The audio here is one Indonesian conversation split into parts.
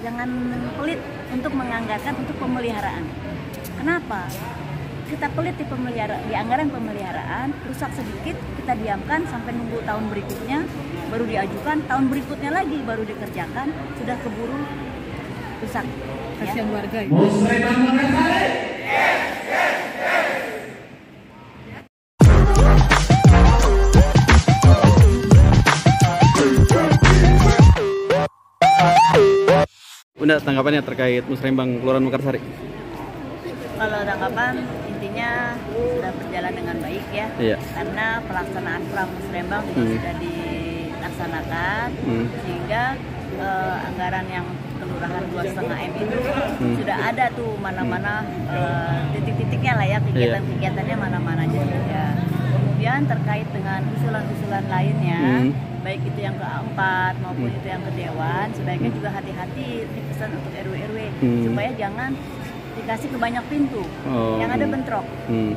jangan pelit untuk menganggarkan untuk pemeliharaan. Kenapa? Kita pelit di anggaran pemeliharaan, rusak sedikit kita diamkan sampai nunggu tahun berikutnya baru diajukan, tahun berikutnya lagi baru dikerjakan, sudah keburu rusak. Kasihan warga ya. Bunda, tanggapannya terkait Musrembang Kelurahan Mekarsari? Kalau tanggapan intinya sudah berjalan dengan baik ya, Iya. karena pelaksanaan Musrembang juga sudah dilaksanakan, sehingga anggaran yang kelurahan 2,5 M itu sudah ada tuh mana-mana titik-titiknya lah ya, kegiatan-kegiatannya mana-mana aja. Ya. Kemudian terkait dengan usulan-usulan lainnya, baik itu yang ke A4 maupun itu yang ke Dewan, sebaiknya juga hati-hati, ini pesan untuk RW-RW supaya jangan dikasih ke banyak pintu, yang ada bentrok,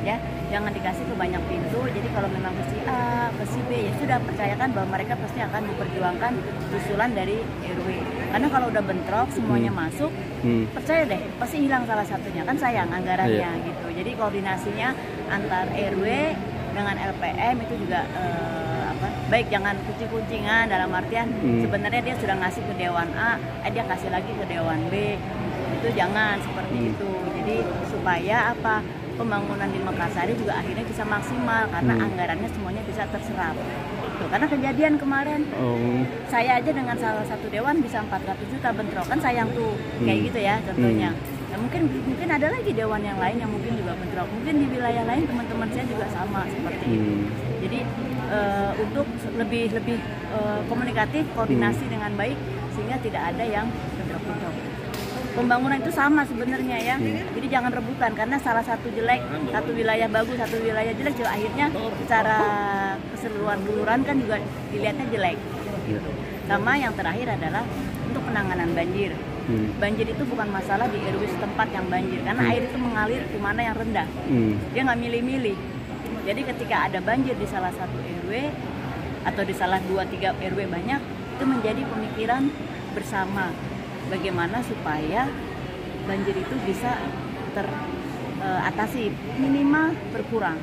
ya, jangan dikasih ke banyak pintu. Jadi kalau memang ke si A, ke si B, ya sudah percayakan bahwa mereka pasti akan memperjuangkan usulan dari RW. Karena kalau udah bentrok semuanya masuk, percaya deh pasti hilang salah satunya, kan sayang anggarannya gitu. Jadi koordinasinya antar RW dengan LPM itu juga baik, jangan kucing-kucingan dalam artian sebenarnya dia sudah ngasih ke Dewan A, dia kasih lagi ke Dewan B. Itu jangan seperti itu. Jadi supaya pembangunan di Mekarsari juga akhirnya bisa maksimal karena anggarannya semuanya bisa terserap. Tuh, karena kejadian kemarin saya aja dengan salah satu dewan bisa 400 juta bentrok, kan sayang tuh kayak gitu ya contohnya. Nah, mungkin ada lagi dewan yang lain yang mungkin juga bentrok. Mungkin di wilayah lain teman-teman saya juga sama seperti itu. Jadi untuk lebih komunikatif, koordinasi dengan baik sehingga tidak ada yang bentrok-bentrok. Pembangunan itu sama sebenarnya ya, jadi jangan rebutan karena salah satu jelek, satu wilayah bagus, satu wilayah jelek, juga akhirnya secara keseluruhan kelurahan kan juga dilihatnya jelek. Sama yang terakhir adalah untuk penanganan banjir. Banjir itu bukan masalah di RW setempat yang banjir, karena air itu mengalir ke mana yang rendah, dia nggak milih-milih. Jadi ketika ada banjir di salah satu RW atau di salah 2-3 RW banyak, itu menjadi pemikiran bersama. Bagaimana supaya banjir itu bisa teratasi, minimal berkurang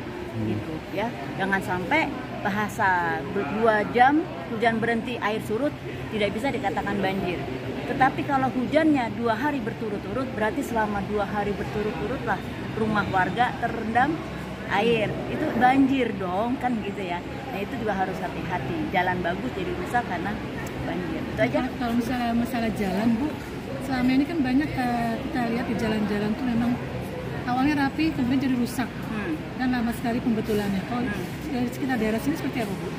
gitu ya. Jangan sampai bahasa 2 jam hujan berhenti air surut tidak bisa dikatakan banjir. Tetapi kalau hujannya 2 hari berturut-turut, berarti selama 2 hari berturut-turut lah rumah warga terendam air, itu banjir dong kan gitu ya. Nah itu juga harus hati-hati, jalan bagus jadi rusak karena banjir. Itu aja. Kalau misalnya masalah jalan Bu, selama ini kan banyak kita lihat di jalan-jalan tuh memang awalnya rapi kemudian jadi rusak dan lama sekali pembetulannya. Kalau dari sekitar daerah sini seperti apa Bu?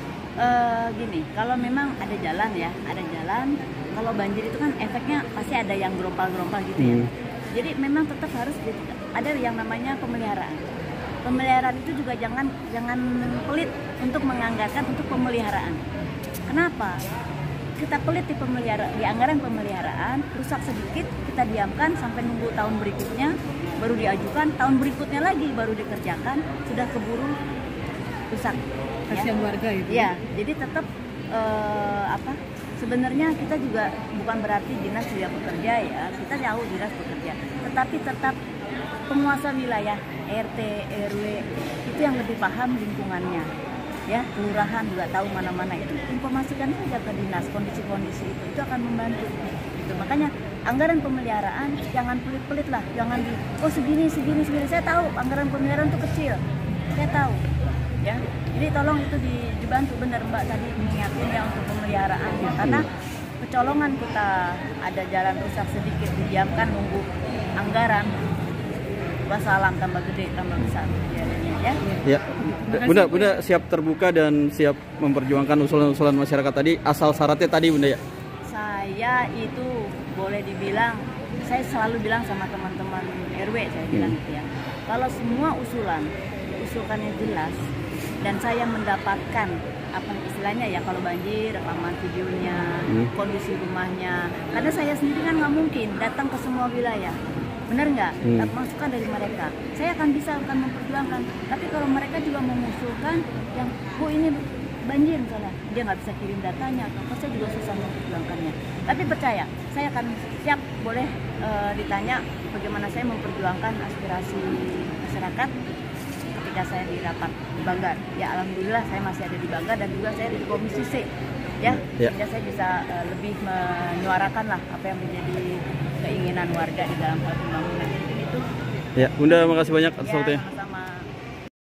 Gini, kalau memang ada jalan ya, ada jalan. Kalau banjir itu kan efeknya pasti ada yang gerompal-gerompal gitu ya. Jadi memang tetap harus ada yang namanya pemeliharaan. Pemeliharaan itu juga jangan pelit untuk menganggarkan untuk pemeliharaan. Kenapa? Kita pelit di anggaran pemeliharaan, rusak sedikit kita diamkan sampai nunggu tahun berikutnya baru diajukan, tahun berikutnya lagi baru dikerjakan, sudah keburu rusak. Kasihan warga itu. Ya, jadi tetap sebenarnya kita juga bukan berarti dinas tidak bekerja ya, kita tahu dinas bekerja, tetapi tetap penguasa wilayah RT, RW itu yang lebih paham lingkungannya. Ya, kelurahan juga tahu mana-mana itu, informasikan saja ke dinas kondisi-kondisi itu akan membantu. Gitu. Makanya anggaran pemeliharaan jangan pelit-pelit lah, jangan segini. Saya tahu anggaran pemeliharaan itu kecil, saya tahu. Ya, jadi tolong itu dibantu benar Mbak tadi mengingatkan ya untuk pemeliharaan ya, karena kecolongan kita ada jalan rusak sedikit didiamkan nunggu anggaran. Wassalam, tambah gede, tambah besar kejadiannya ya. Ya. Bunda siap terbuka dan siap memperjuangkan usulan-usulan masyarakat tadi, asal syaratnya tadi Bunda ya? Saya itu boleh dibilang, saya selalu bilang sama teman-teman RW, saya bilang gitu ya. Kalau semua usulannya jelas dan saya mendapatkan apa istilahnya ya, kalau banjir rekaman videonya, kondisi rumahnya, karena saya sendiri kan nggak mungkin datang ke semua wilayah. Benar nggak? Masukan dari mereka, saya akan memperjuangkan. Tapi kalau mereka juga mengusulkan yang, Bu ini banjir misalnya, dia nggak bisa kirim datanya atau apa, saya juga susah memperjuangkannya. Tapi percaya, saya akan siap boleh ditanya bagaimana saya memperjuangkan aspirasi masyarakat ketika saya di rapat di Banggar. Ya alhamdulillah saya masih ada di Banggar dan juga saya di Komisi C. Ya, sehingga saya bisa lebih menyuarakan lah apa yang menjadi keinginan warga di dalam hal pembangunan itu. Ya, Bunda, makasih banyak atas waktunya.